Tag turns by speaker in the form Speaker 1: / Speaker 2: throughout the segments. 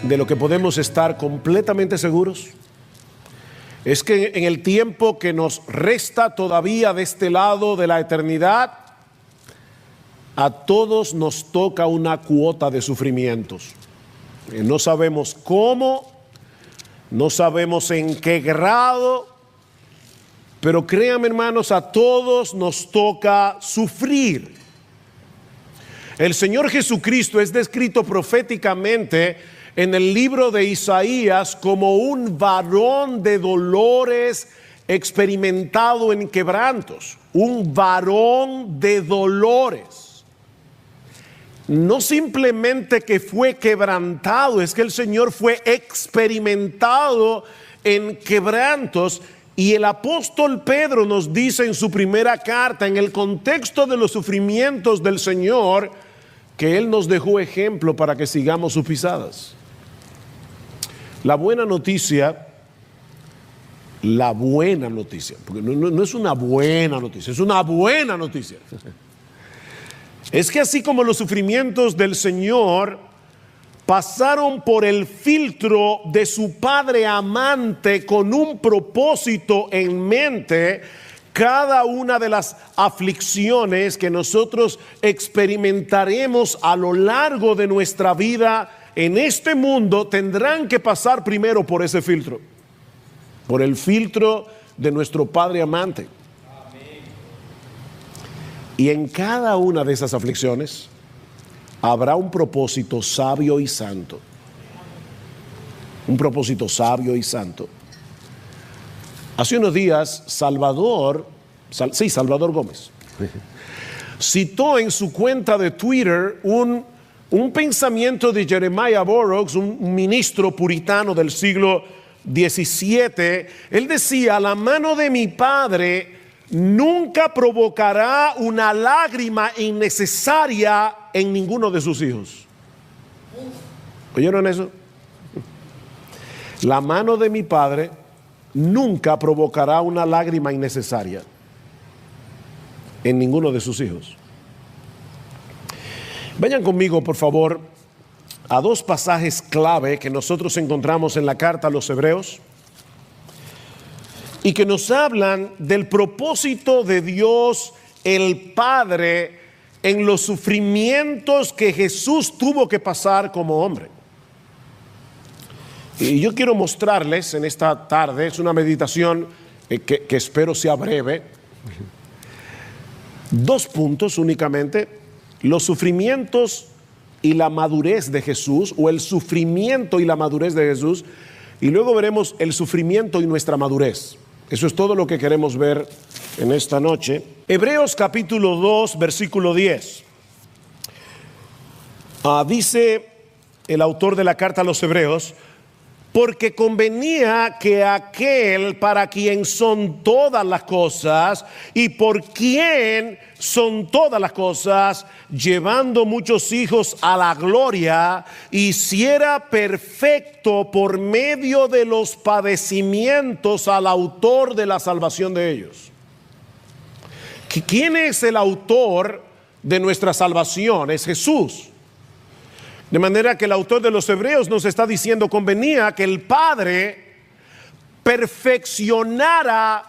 Speaker 1: de lo que podemos estar completamente seguros es que en el tiempo que nos resta todavía de este lado de la eternidad, a todos nos toca una cuota de sufrimientos. No sabemos cómo, no sabemos en qué grado, pero créanme, hermanos, a todos nos toca sufrir. El Señor Jesucristo es descrito proféticamente en el libro de Isaías como un varón de dolores experimentado en quebrantos. Un varón de dolores. No simplemente que fue quebrantado, es que el Señor fue experimentado en quebrantos. Y el apóstol Pedro nos dice en su primera carta, en el contexto de los sufrimientos del Señor, que Él nos dejó ejemplo para que sigamos sus pisadas. La buena noticia, porque no es una buena noticia, es una buena noticia. Es que así como los sufrimientos del Señor pasaron por el filtro de su Padre amante con un propósito en mente, cada una de las aflicciones que nosotros experimentaremos a lo largo de nuestra vida en este mundo tendrán que pasar primero por ese filtro, por el filtro de nuestro Padre amante. Amén. Y en cada una de esas aflicciones habrá un propósito sabio y santo. Un propósito sabio y santo. Hace unos días, Salvador Gómez citó en su cuenta de Twitter un pensamiento de Jeremiah Burroughs, un ministro puritano del siglo XVII. Él decía: la mano de mi padre nunca provocará una lágrima innecesaria en ninguno de sus hijos. ¿Oyeron eso? La mano de mi padre nunca provocará una lágrima innecesaria en ninguno de sus hijos. Vayan conmigo, por favor, a dos pasajes clave que nosotros encontramos en la carta a los Hebreos y que nos hablan del propósito de Dios el Padre en los sufrimientos que Jesús tuvo que pasar como hombre. Y yo quiero mostrarles en esta tarde, es una meditación que espero sea breve, dos puntos únicamente: los sufrimientos y la madurez de Jesús, o el sufrimiento y la madurez de Jesús, y luego veremos el sufrimiento y nuestra madurez. Eso es todo lo que queremos ver en esta noche. Hebreos capítulo 2, versículo 10. Dice el autor de la carta a los Hebreos: porque convenía que aquel para quien son todas las cosas y por quien son todas las cosas, llevando muchos hijos a la gloria, hiciera perfecto por medio de los padecimientos al autor de la salvación de ellos. ¿Quién es el autor de nuestra salvación? Es Jesús. De manera que el autor de los Hebreos nos está diciendo: convenía que el Padre perfeccionara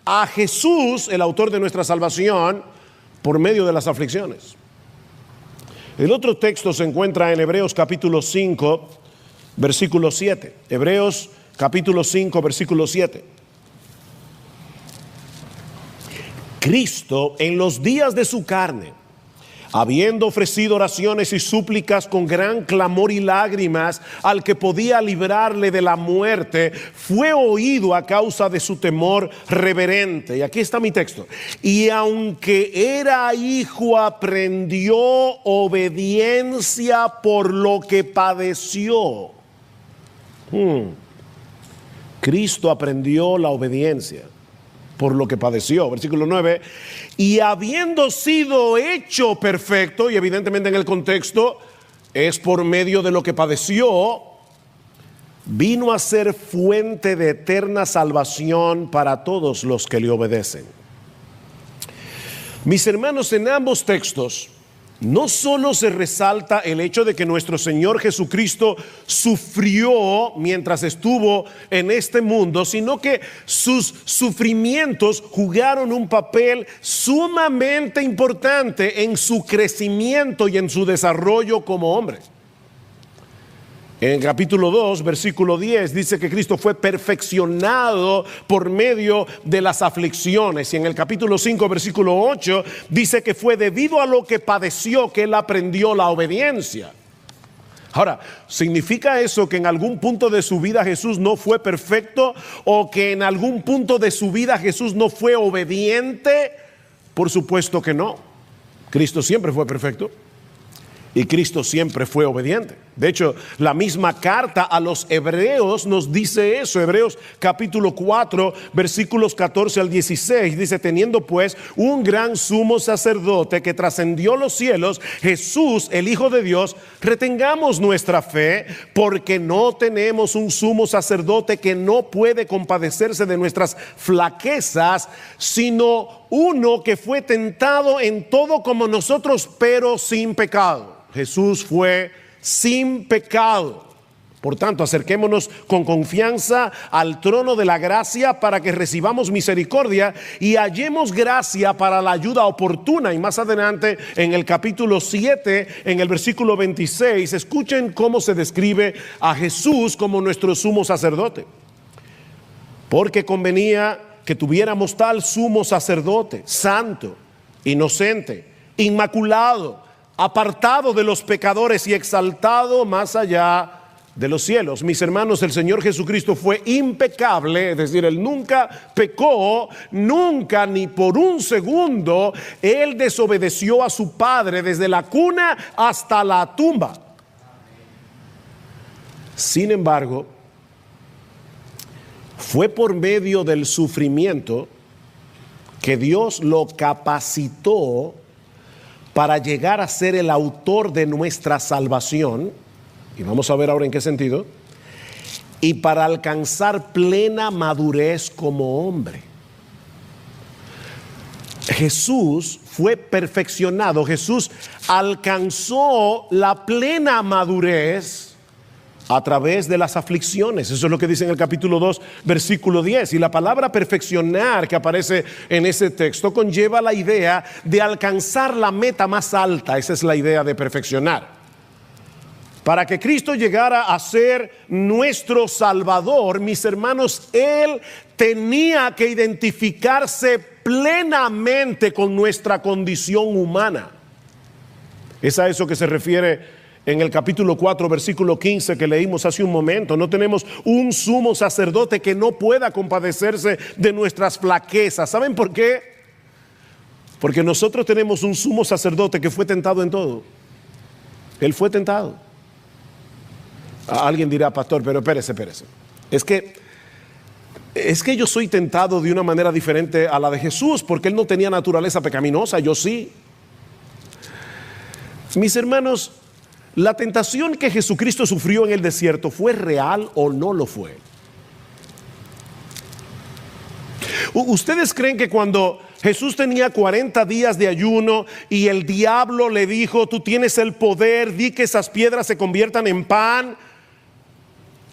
Speaker 1: a Jesús, el autor de nuestra salvación, por medio de las aflicciones. El otro texto se encuentra en Hebreos capítulo 5, versículo 7. Hebreos capítulo 5, versículo 7. Cristo, en los días de su carne, habiendo ofrecido oraciones y súplicas con gran clamor y lágrimas al que podía librarle de la muerte, fue oído a causa de su temor reverente. Y aquí está mi texto: y aunque era hijo, aprendió obediencia por lo que padeció. Cristo aprendió la obediencia por lo que padeció. Versículo 9: y habiendo sido hecho perfecto, y evidentemente en el contexto es por medio de lo que padeció, vino a ser fuente de eterna salvación para todos los que le obedecen. Mis hermanos, en ambos textos no solo se resalta el hecho de que nuestro Señor Jesucristo sufrió mientras estuvo en este mundo, sino que sus sufrimientos jugaron un papel sumamente importante en su crecimiento y en su desarrollo como hombre. En el capítulo 2, versículo 10, dice que Cristo fue perfeccionado por medio de las aflicciones. Y en el capítulo 5, versículo 8, dice que fue debido a lo que padeció que Él aprendió la obediencia. Ahora, ¿significa eso que en algún punto de su vida Jesús no fue perfecto o que en algún punto de su vida Jesús no fue obediente? Por supuesto que no. Cristo siempre fue perfecto. Y Cristo siempre fue obediente. De hecho, la misma carta a los hebreos nos dice eso. Hebreos capítulo 4, versículos 14 al 16. Dice: teniendo pues un gran sumo sacerdote que trascendió los cielos, Jesús, el Hijo de Dios, retengamos nuestra fe, porque no tenemos un sumo sacerdote que no puede compadecerse de nuestras flaquezas, sino uno que fue tentado en todo como nosotros, pero sin pecado. Jesús fue sin pecado. Por tanto, acerquémonos con confianza al trono de la gracia para que recibamos misericordia y hallemos gracia para la ayuda oportuna. Y más adelante, en el capítulo 7, en el versículo 26, escuchen cómo se describe a Jesús como nuestro sumo sacerdote. Porque convenía que tuviéramos tal sumo sacerdote, santo, inocente, inmaculado, apartado de los pecadores y exaltado más allá de los cielos. Mis hermanos, el Señor Jesucristo fue impecable, es decir, Él nunca pecó, nunca ni por un segundo Él desobedeció a su Padre desde la cuna hasta la tumba. Sin embargo, fue por medio del sufrimiento que Dios lo capacitó para llegar a ser el autor de nuestra salvación, y vamos a ver ahora en qué sentido, y para alcanzar plena madurez como hombre. Jesús fue perfeccionado, Jesús alcanzó la plena madurez a través de las aflicciones. Eso es lo que dice en el capítulo 2, versículo 10. Y la palabra perfeccionar que aparece en ese texto conlleva la idea de alcanzar la meta más alta. Esa es la idea de perfeccionar. Para que Cristo llegara a ser nuestro Salvador, mis hermanos, Él tenía que identificarse plenamente con nuestra condición humana. Es a eso que se refiere en el capítulo 4, versículo 15 que leímos hace un momento. No tenemos un sumo sacerdote que no pueda compadecerse de nuestras flaquezas. ¿Saben por qué? Porque nosotros tenemos un sumo sacerdote que fue tentado en todo. Él fue tentado. Alguien dirá: pastor, pero espérese. Es que yo soy tentado de una manera diferente a la de Jesús, porque Él no tenía naturaleza pecaminosa, yo sí. Mis hermanos, ¿la tentación que Jesucristo sufrió en el desierto fue real o no lo fue? ¿Ustedes creen que cuando Jesús tenía 40 días de ayuno y el diablo le dijo: tú tienes el poder, di que esas piedras se conviertan en pan?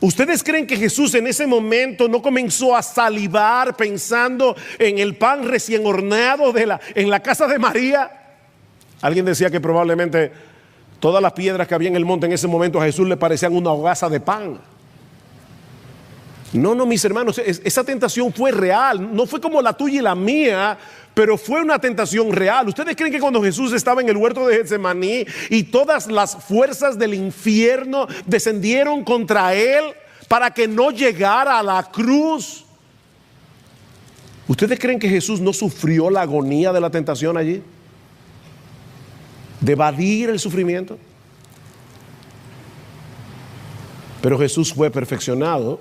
Speaker 1: ¿Ustedes creen que Jesús en ese momento no comenzó a salivar pensando en el pan recién horneado en la casa de María? Alguien decía que probablemente todas las piedras que había en el monte en ese momento a Jesús le parecían una hogaza de pan. No, mis hermanos, esa tentación fue real. No fue como la tuya y la mía, pero fue una tentación real. ¿Ustedes creen que cuando Jesús estaba en el huerto de Getsemaní y todas las fuerzas del infierno descendieron contra Él para que no llegara a la cruz? ¿Ustedes creen que Jesús no sufrió la agonía de la tentación allí? De evadir el sufrimiento. Pero Jesús fue perfeccionado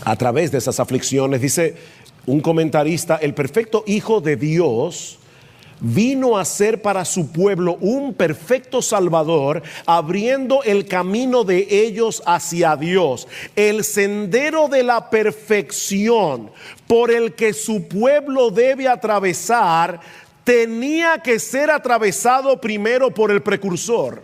Speaker 1: a través de esas aflicciones. Dice un comentarista: el perfecto Hijo de Dios vino a ser para su pueblo un perfecto Salvador, abriendo el camino de ellos hacia Dios, el sendero de la perfección por el que su pueblo debe atravesar. tenía que ser atravesado primero por el precursor.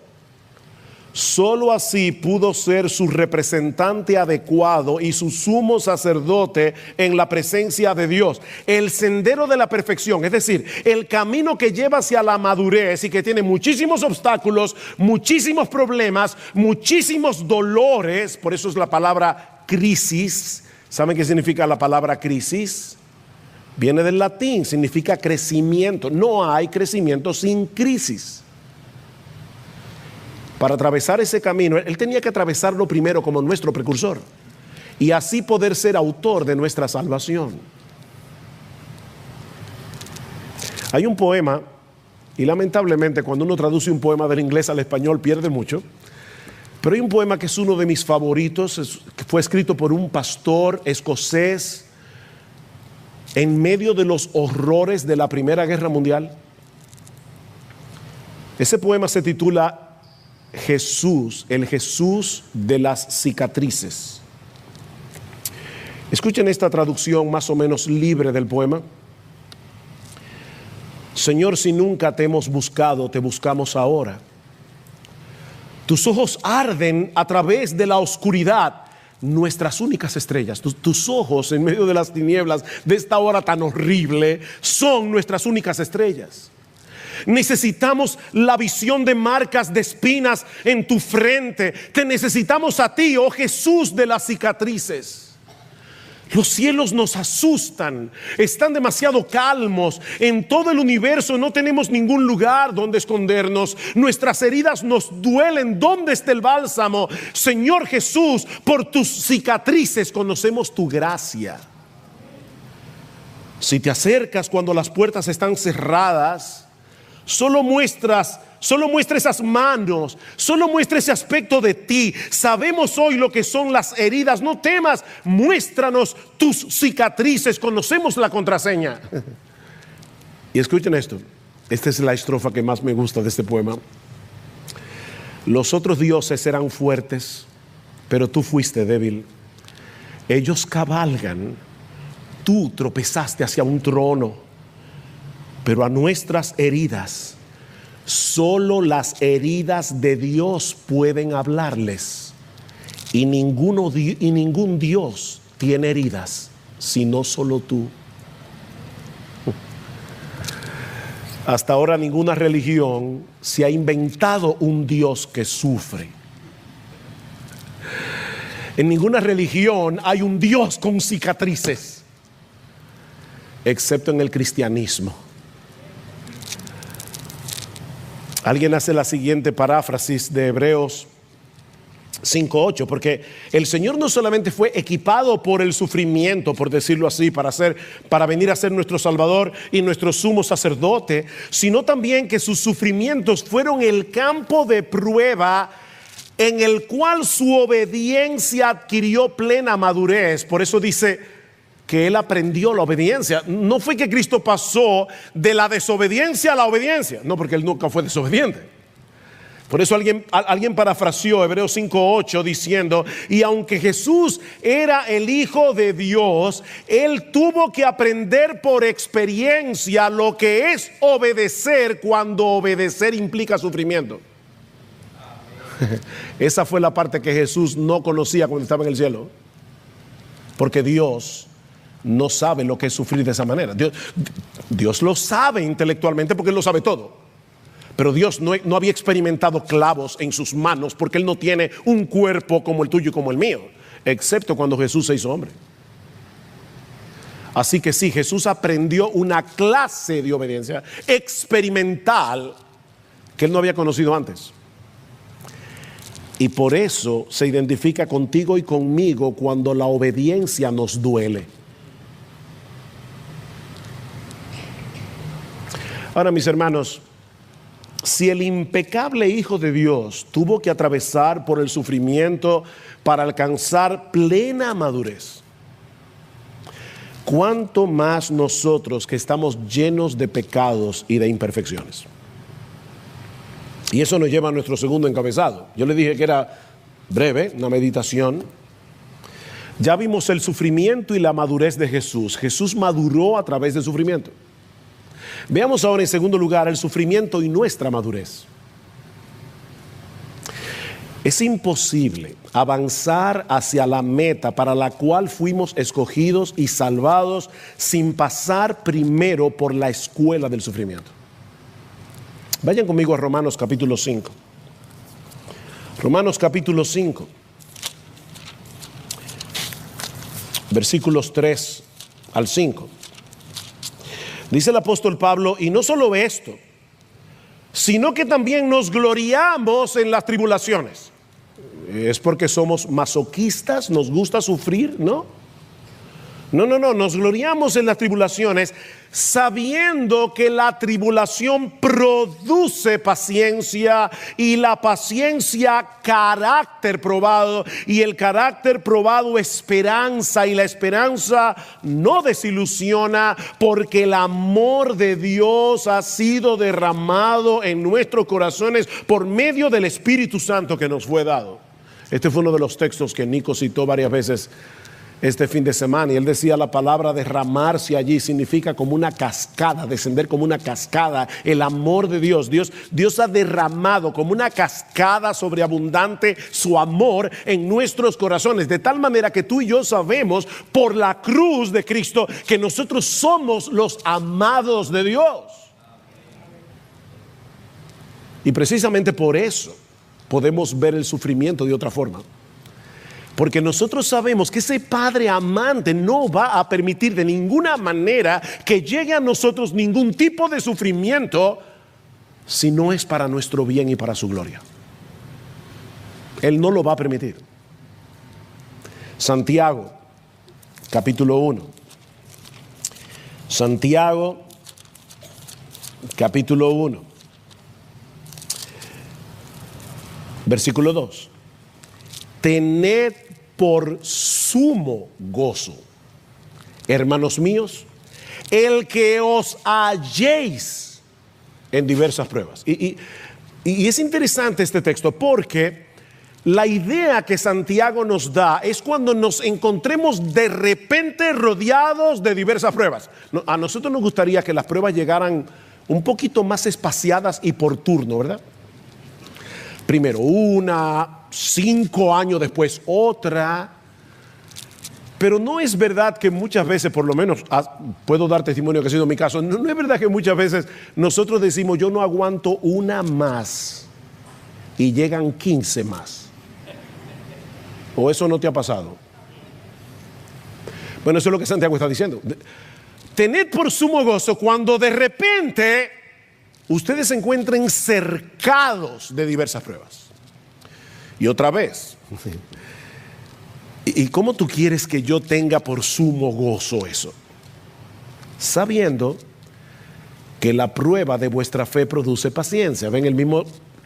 Speaker 1: Solo así pudo ser su representante adecuado y su sumo sacerdote en la presencia de Dios. El sendero de la perfección, es decir, el camino que lleva hacia la madurez y que tiene muchísimos obstáculos, muchísimos problemas, muchísimos dolores. Por eso es la palabra crisis. ¿Saben qué significa la palabra crisis? Viene del latín, significa crecimiento. No hay crecimiento sin crisis. Para atravesar ese camino, Él tenía que atravesarlo primero como nuestro precursor y así poder ser autor de nuestra salvación. Hay un poema, y lamentablemente cuando uno traduce un poema del inglés al español pierde mucho, pero hay un poema que es uno de mis favoritos, que fue escrito por un pastor escocés en medio de los horrores de la Primera Guerra Mundial. Ese poema se titula Jesús, el Jesús de las cicatrices. Escuchen esta traducción más o menos libre del poema. Señor, si nunca te hemos buscado, te buscamos ahora. Tus ojos arden a través de la oscuridad, nuestras únicas estrellas. Tus ojos en medio de las tinieblas de esta hora tan horrible son nuestras únicas estrellas. Necesitamos la visión de marcas de espinas en tu frente. Te necesitamos a ti, oh Jesús de las cicatrices. Los cielos nos asustan, están demasiado calmos. En todo el universo no tenemos ningún lugar donde escondernos. Nuestras heridas nos duelen. ¿Dónde está el bálsamo? Señor Jesús, por tus cicatrices conocemos tu gracia. Si te acercas cuando las puertas están cerradas, solo muestra esas manos, solo muestra ese aspecto de ti. Sabemos hoy lo que son las heridas. No temas, muéstranos tus cicatrices. Conocemos la contraseña. Y escuchen esto. Esta es la estrofa que más me gusta de este poema. Los otros dioses eran fuertes, pero tú fuiste débil. Ellos cabalgan, tú tropezaste hacia un trono. Pero a nuestras heridas, solo las heridas de Dios pueden hablarles. Y ningún Dios tiene heridas, sino solo tú. Hasta ahora ninguna religión se ha inventado un Dios que sufre. En ninguna religión hay un Dios con cicatrices, excepto en el cristianismo. Alguien hace la siguiente paráfrasis de Hebreos 5:8, porque el Señor no solamente fue equipado por el sufrimiento, por decirlo así, para venir a ser nuestro Salvador y nuestro sumo sacerdote, sino también que sus sufrimientos fueron el campo de prueba en el cual su obediencia adquirió plena madurez. Por eso dice que Él aprendió la obediencia. No fue que Cristo pasó de la desobediencia a la obediencia. No, porque Él nunca fue desobediente. Por eso alguien parafraseó Hebreos 5:8 diciendo: y aunque Jesús era el Hijo de Dios, Él tuvo que aprender por experiencia lo que es obedecer cuando obedecer implica sufrimiento. Esa fue la parte que Jesús no conocía cuando estaba en el cielo. Porque Dios no sabe lo que es sufrir de esa manera. Dios lo sabe intelectualmente porque Él lo sabe todo. Pero Dios no había experimentado clavos en sus manos porque Él no tiene un cuerpo como el tuyo y como el mío, excepto cuando Jesús se hizo hombre. Así que sí, Jesús aprendió una clase de obediencia experimental que Él no había conocido antes. Y por eso se identifica contigo y conmigo cuando la obediencia nos duele. Ahora, mis hermanos, si el impecable Hijo de Dios tuvo que atravesar por el sufrimiento para alcanzar plena madurez, ¿cuánto más nosotros que estamos llenos de pecados y de imperfecciones? Y eso nos lleva a nuestro segundo encabezado. Yo le dije que era breve, una meditación. Ya vimos el sufrimiento y la madurez de Jesús. Jesús maduró a través del sufrimiento. Veamos ahora en segundo lugar el sufrimiento y nuestra madurez. Es imposible avanzar hacia la meta para la cual fuimos escogidos y salvados sin pasar primero por la escuela del sufrimiento. Vayan conmigo a Romanos capítulo 5. Romanos capítulo 5, versículos 3 al 5. Dice el apóstol Pablo, y no solo esto, sino que también nos gloriamos en las tribulaciones. ¿Es porque somos masoquistas? ¿Nos gusta sufrir? No. No, nos gloriamos en las tribulaciones, sabiendo que la tribulación produce paciencia, y la paciencia carácter probado, y el carácter probado esperanza, y la esperanza no desilusiona, porque el amor de Dios ha sido derramado en nuestros corazones por medio del Espíritu Santo que nos fue dado. Este fue uno de los textos que Nico citó varias veces este fin de semana, y él decía la palabra derramarse allí significa como una cascada, descender como una cascada, el amor de Dios. Dios ha derramado como una cascada sobreabundante su amor en nuestros corazones, de tal manera que tú y yo sabemos por la cruz de Cristo que nosotros somos los amados de Dios. Y precisamente por eso podemos ver el sufrimiento de otra forma. Porque nosotros sabemos que ese Padre amante no va a permitir de ninguna manera que llegue a nosotros ningún tipo de sufrimiento si no es para nuestro bien y para su gloria. Él no lo va a permitir. Santiago, capítulo 1. Santiago, capítulo 1. Versículo 2. Tened por sumo gozo, hermanos míos, el que os halléis en diversas pruebas. Y es interesante este texto porque la idea que Santiago nos da es cuando nos encontremos de repente rodeados de diversas pruebas. A nosotros nos gustaría que las pruebas llegaran un poquito más espaciadas y por turno, ¿verdad? Primero una, 5 años después otra. Pero no es verdad que muchas veces, por lo menos puedo dar testimonio que ha sido mi caso, no es verdad que muchas veces nosotros decimos yo no aguanto una más y llegan 15 más. ¿O eso no te ha pasado? Bueno, eso es lo que Santiago está diciendo. Tened por sumo gozo cuando de repente ustedes se encuentren cercados de diversas pruebas. Y otra vez, ¿y cómo tú quieres que yo tenga por sumo gozo eso? Sabiendo que la prueba de vuestra fe produce paciencia. ¿Ven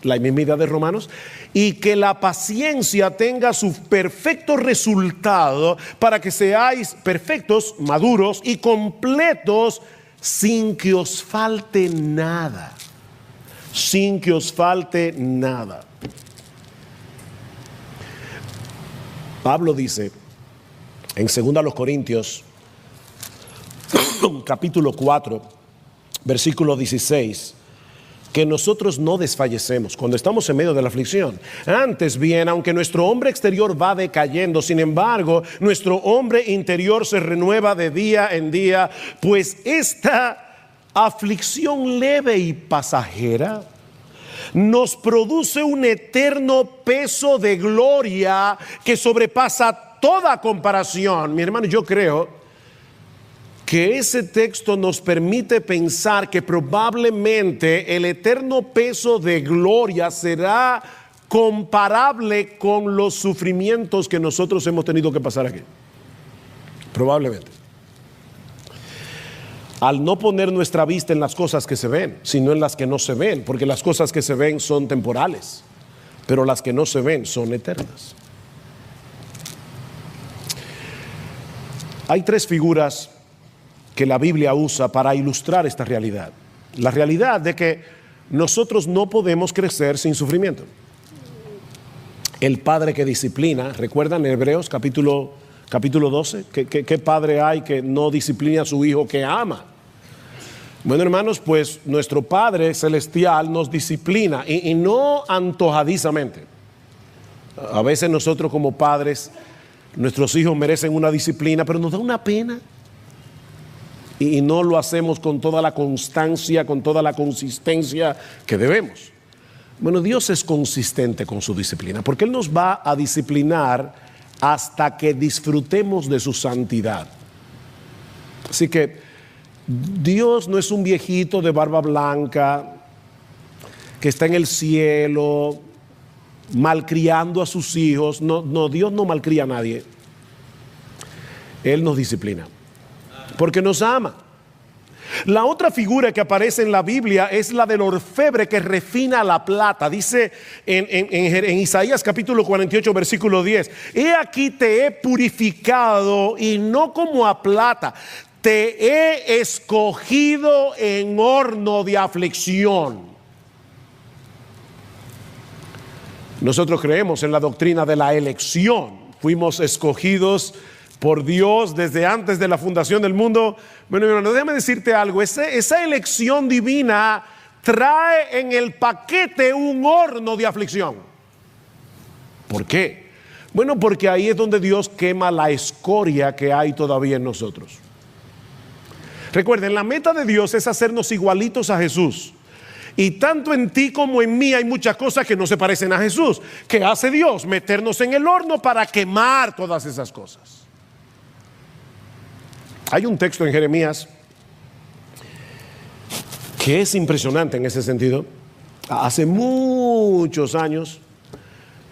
Speaker 1: la misma idea de Romanos? Y que la paciencia tenga su perfecto resultado para que seáis perfectos, maduros y completos sin que os falte nada. Sin que os falte nada. Pablo dice en 2 Corintios capítulo 4 versículo 16 que nosotros no desfallecemos cuando estamos en medio de la aflicción. Antes bien, aunque nuestro hombre exterior va decayendo, sin embargo, nuestro hombre interior se renueva de día en día, pues esta aflicción leve y pasajera nos produce un eterno peso de gloria que sobrepasa toda comparación. Mi hermano, yo creo que ese texto nos permite pensar que probablemente el eterno peso de gloria será comparable con los sufrimientos que nosotros hemos tenido que pasar aquí. Probablemente. Al no poner nuestra vista en las cosas que se ven, sino en las que no se ven, porque las cosas que se ven son temporales, pero las que no se ven son eternas. Hay 3 figuras que la Biblia usa para ilustrar esta realidad. La realidad de que nosotros no podemos crecer sin sufrimiento. El padre que disciplina, ¿recuerdan en Hebreos capítulo 12? ¿Qué padre hay que no disciplina a su hijo que ama? Bueno, hermanos, pues nuestro Padre Celestial nos disciplina y no antojadizamente. A veces nosotros como padres, nuestros hijos merecen una disciplina, pero nos da una pena. Y no lo hacemos con toda la constancia, con toda la consistencia que debemos. Bueno, Dios es consistente con su disciplina, porque Él nos va a disciplinar hasta que disfrutemos de su santidad. Así que Dios no es un viejito de barba blanca que está en el cielo malcriando a sus hijos. No, Dios no malcría a nadie. Él nos disciplina porque nos ama. La otra figura que aparece en la Biblia es la del orfebre que refina la plata. Dice en Isaías capítulo 48 versículo 10: he aquí te he purificado y no como a plata, te he escogido en horno de aflicción. Nosotros creemos en la doctrina de la elección. Fuimos escogidos por Dios desde antes de la fundación del mundo. Bueno, hermano, déjame decirte algo. Esa elección divina trae en el paquete un horno de aflicción. ¿Por qué? Bueno, porque ahí es donde Dios quema la escoria que hay todavía en nosotros. Recuerden, la meta de Dios es hacernos igualitos a Jesús. Y tanto en ti como en mí hay muchas cosas que no se parecen a Jesús. ¿Qué hace Dios? Meternos en el horno para quemar todas esas cosas. Hay un texto en Jeremías que es impresionante en ese sentido. Hace muchos años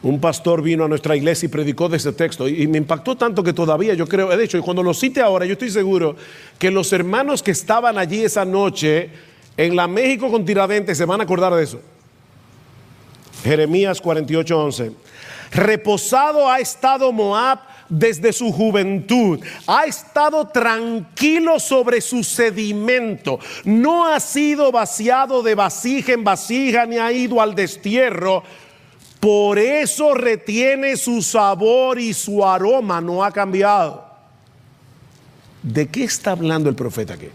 Speaker 1: un pastor vino a nuestra iglesia y predicó de ese texto y me impactó tanto que todavía yo creo, de hecho, y cuando lo cite ahora, yo estoy seguro que los hermanos que estaban allí esa noche en la México con Tiradentes se van a acordar de eso. Jeremías 48:11. Reposado ha estado Moab desde su juventud, ha estado tranquilo sobre su sedimento, no ha sido vaciado de vasija en vasija, ni ha ido al destierro. Por eso retiene su sabor y su aroma no ha cambiado. ¿De qué está hablando el profeta aquí?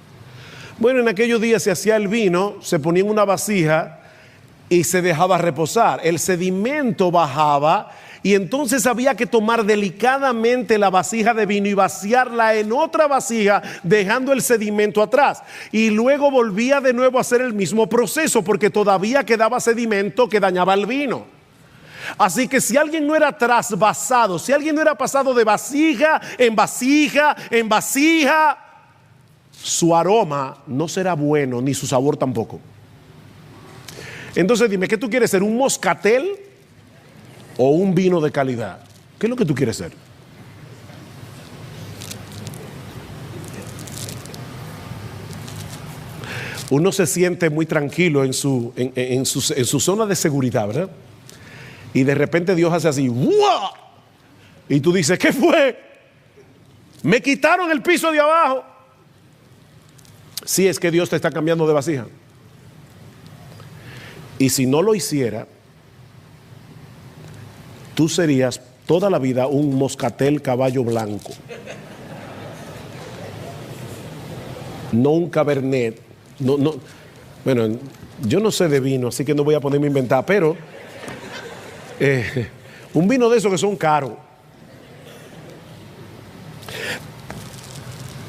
Speaker 1: Bueno, en aquellos días se hacía el vino, se ponía en una vasija y se dejaba reposar. El sedimento bajaba y entonces había que tomar delicadamente la vasija de vino y vaciarla en otra vasija, dejando el sedimento atrás. Y luego volvía de nuevo a hacer el mismo proceso porque todavía quedaba sedimento que dañaba el vino. Así que si alguien no era trasvasado, si alguien no era pasado de vasija en vasija en vasija, su aroma no será bueno, ni su sabor tampoco. Entonces dime, ¿qué tú quieres ser? ¿Un moscatel o un vino de calidad? ¿Qué es lo que tú quieres ser? Uno se siente muy tranquilo en su zona de seguridad, ¿verdad? Y de repente Dios hace así, ¡wow! Y tú dices, ¿qué fue? Me quitaron el piso de abajo. Sí, es que Dios te está cambiando de vasija. Y si no lo hiciera, tú serías toda la vida un moscatel caballo blanco. No un cabernet. No. Bueno, yo no sé de vino, así que no voy a ponerme a inventar, pero un vino de esos que son caros.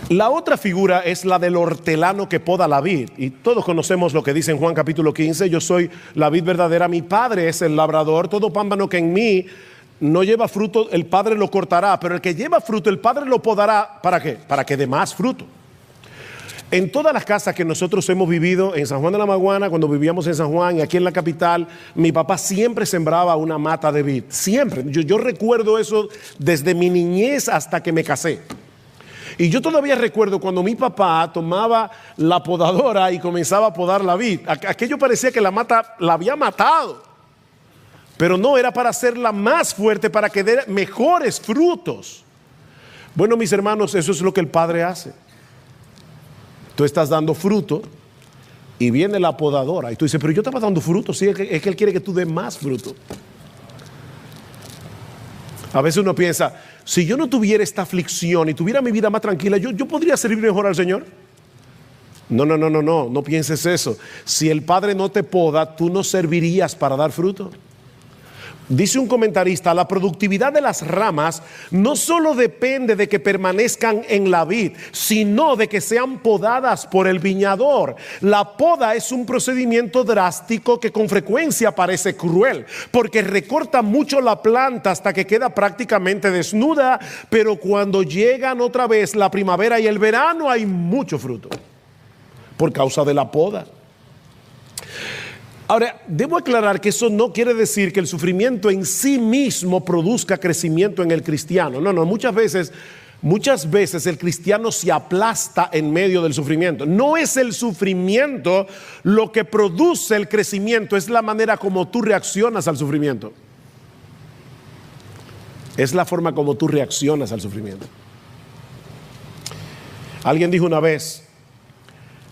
Speaker 1: La otra figura es la del hortelano que poda la vid. Y todos conocemos lo que dice en Juan capítulo 15. Yo soy la vid verdadera, mi Padre es el labrador. Todo pámpano que en mí no lleva fruto, el Padre lo cortará. Pero el que lleva fruto, el Padre lo podará. ¿Para qué? Para que dé más fruto. En todas las casas que nosotros hemos vivido, en San Juan de la Maguana, cuando vivíamos en San Juan y aquí en la capital, mi papá siempre sembraba una mata de vid. Siempre. Yo recuerdo eso desde mi niñez hasta que me casé. Y yo todavía recuerdo cuando mi papá tomaba la podadora y comenzaba a podar la vid. Aquello parecía que la mata la había matado. Pero no, era para hacerla más fuerte, para que dé mejores frutos. Bueno, mis hermanos, eso es lo que el Padre hace. Tú estás dando fruto y viene la podadora. Y tú dices, pero yo estaba dando fruto. Sí, es que Él quiere que tú des más fruto. A veces uno piensa, si yo no tuviera esta aflicción y tuviera mi vida más tranquila, yo podría servir mejor al Señor. No pienses eso. Si el Padre no te poda, tú no servirías para dar fruto. Dice un comentarista, la productividad de las ramas no solo depende de que permanezcan en la vid, sino de que sean podadas por el viñador. La poda es un procedimiento drástico que con frecuencia parece cruel, porque recorta mucho la planta hasta que queda prácticamente desnuda, pero cuando llegan otra vez la primavera y el verano hay mucho fruto, por causa de la poda. Ahora, debo aclarar que eso no quiere decir que el sufrimiento en sí mismo produzca crecimiento en el cristiano. No, muchas veces el cristiano se aplasta en medio del sufrimiento. No es el sufrimiento lo que produce el crecimiento, es la manera como tú reaccionas al sufrimiento. Es la forma como tú reaccionas al sufrimiento. Alguien dijo una vez,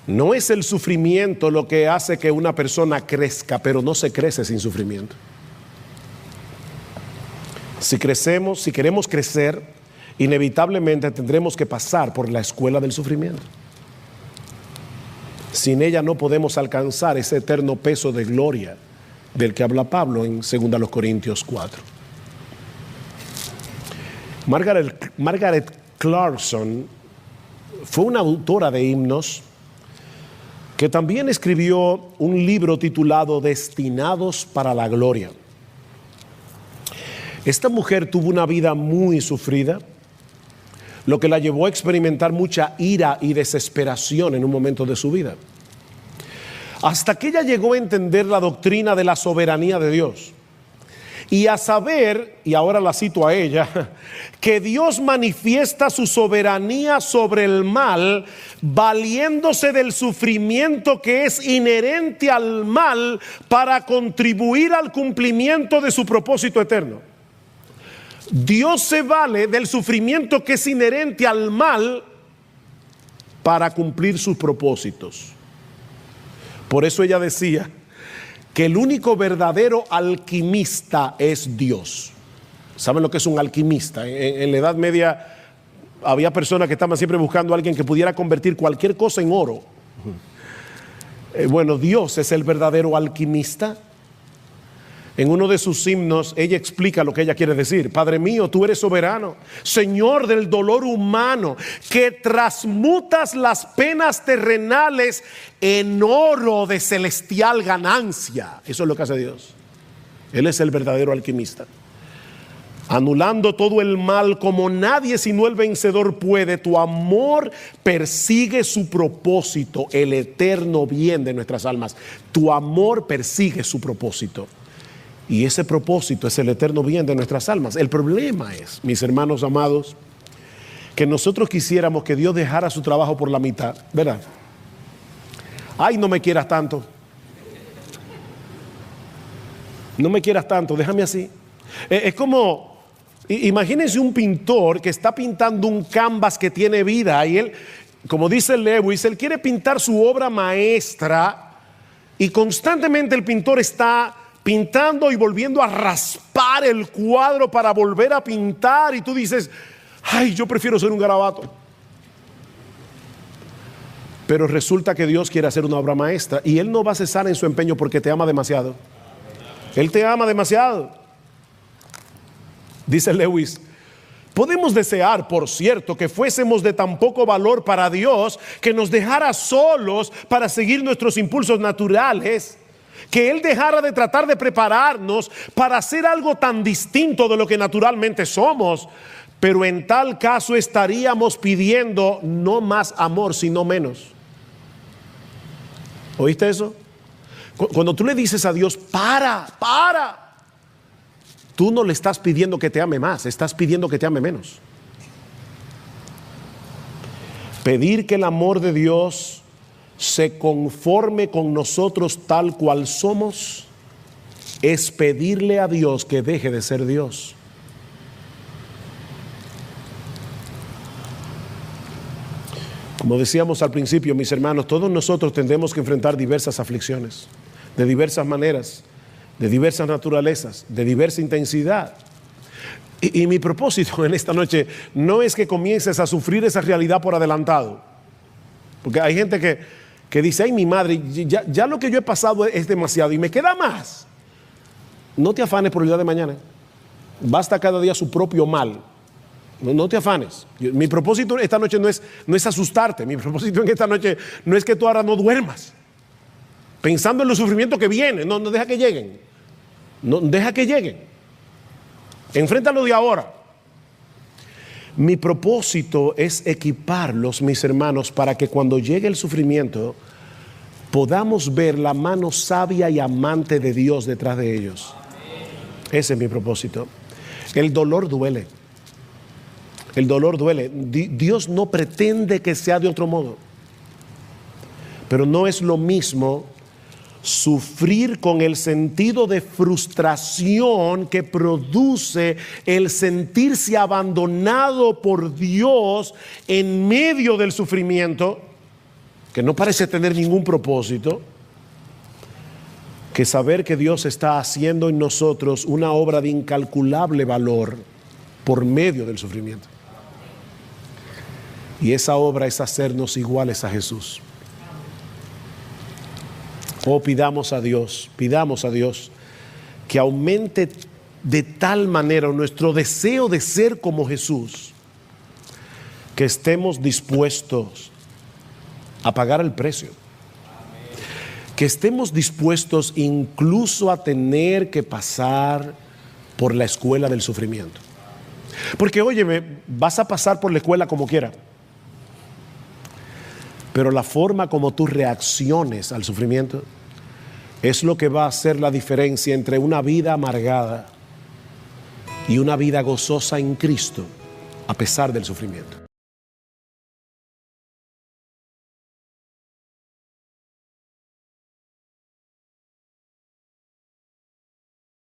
Speaker 1: no es el sufrimiento lo que hace que una persona crezca, pero no se crece sin sufrimiento. Si queremos crecer, inevitablemente tendremos que pasar por la escuela del sufrimiento. Sin ella no podemos alcanzar ese eterno peso de gloria del que habla Pablo en 2 Corintios 4. Margaret Clarkson fue una autora de himnos que también escribió un libro titulado Destinados para la Gloria. Esta mujer tuvo una vida muy sufrida, lo que la llevó a experimentar mucha ira y desesperación en un momento de su vida, hasta que ella llegó a entender la doctrina de la soberanía de Dios y a saber, y ahora la cito a ella, que Dios manifiesta su soberanía sobre el mal valiéndose del sufrimiento que es inherente al mal para contribuir al cumplimiento de su propósito eterno. Dios se vale del sufrimiento que es inherente al mal para cumplir sus propósitos. Por eso ella decía que el único verdadero alquimista es Dios. ¿Saben lo que es un alquimista? En la Edad Media había personas que estaban siempre buscando a alguien que pudiera convertir cualquier cosa en oro. Bueno, Dios es el verdadero alquimista. En uno de sus himnos, ella explica lo que ella quiere decir. Padre mío, tú eres soberano, Señor del dolor humano, que transmutas las penas terrenales en oro de celestial ganancia. Eso es lo que hace Dios. Él es el verdadero alquimista. Anulando todo el mal como nadie sino el vencedor puede, tu amor persigue su propósito, el eterno bien de nuestras almas. Tu amor persigue su propósito. Y ese propósito es el eterno bien de nuestras almas. El problema es, mis hermanos amados, que nosotros quisiéramos que Dios dejara su trabajo por la mitad, ¿verdad? Ay, no me quieras tanto. No me quieras tanto, déjame así. Es como, imagínense un pintor que está pintando un canvas que tiene vida y él, como dice Lewis, él quiere pintar su obra maestra y constantemente el pintor está pintando y volviendo a raspar el cuadro para volver a pintar y tú dices, ay, yo prefiero ser un garabato. Pero resulta que Dios quiere hacer una obra maestra y Él no va a cesar en su empeño porque te ama demasiado. Él te ama demasiado. Dice Lewis, podemos desear, por cierto, que fuésemos de tan poco valor para Dios que nos dejara solos para seguir nuestros impulsos naturales, que Él dejara de tratar de prepararnos para hacer algo tan distinto de lo que naturalmente somos. Pero en tal caso estaríamos pidiendo no más amor, sino menos. ¿Oíste eso? Cuando tú le dices a Dios, para, tú no le estás pidiendo que te ame más, estás pidiendo que te ame menos. Pedir que el amor de Dios se conforme con nosotros tal cual somos es pedirle a Dios que deje de ser Dios. Como decíamos al principio, mis hermanos, todos nosotros tendremos que enfrentar diversas aflicciones, de diversas maneras, de diversas naturalezas, de diversa intensidad. Y mi propósito en esta noche no es que comiences a sufrir esa realidad por adelantado, porque hay gente que que dice, ay, mi madre, ya lo que yo he pasado es demasiado y me queda más. No te afanes por el día de mañana. Basta cada día su propio mal. No te afanes. Mi propósito esta noche no es asustarte. Mi propósito en esta noche no es que tú ahora no duermas pensando en los sufrimientos que vienen. No deja que lleguen. No deja que lleguen. Enfréntalo de ahora. Mi propósito es equiparlos, mis hermanos, para que cuando llegue el sufrimiento podamos ver la mano sabia y amante de Dios detrás de ellos. Ese es mi propósito. El dolor duele. El dolor duele. Dios no pretende que sea de otro modo. Pero no es lo mismo sufrir con el sentido de frustración que produce el sentirse abandonado por Dios en medio del sufrimiento, que no parece tener ningún propósito, que saber que Dios está haciendo en nosotros una obra de incalculable valor por medio del sufrimiento. Y esa obra es hacernos iguales a Jesús. Oh, pidamos a Dios que aumente de tal manera nuestro deseo de ser como Jesús, que estemos dispuestos a pagar el precio. Que estemos dispuestos incluso a tener que pasar por la escuela del sufrimiento. Porque, óyeme, vas a pasar por la escuela como quiera. Pero la forma como tú reacciones al sufrimiento es lo que va a hacer la diferencia entre una vida amargada y una vida gozosa en Cristo a pesar del sufrimiento.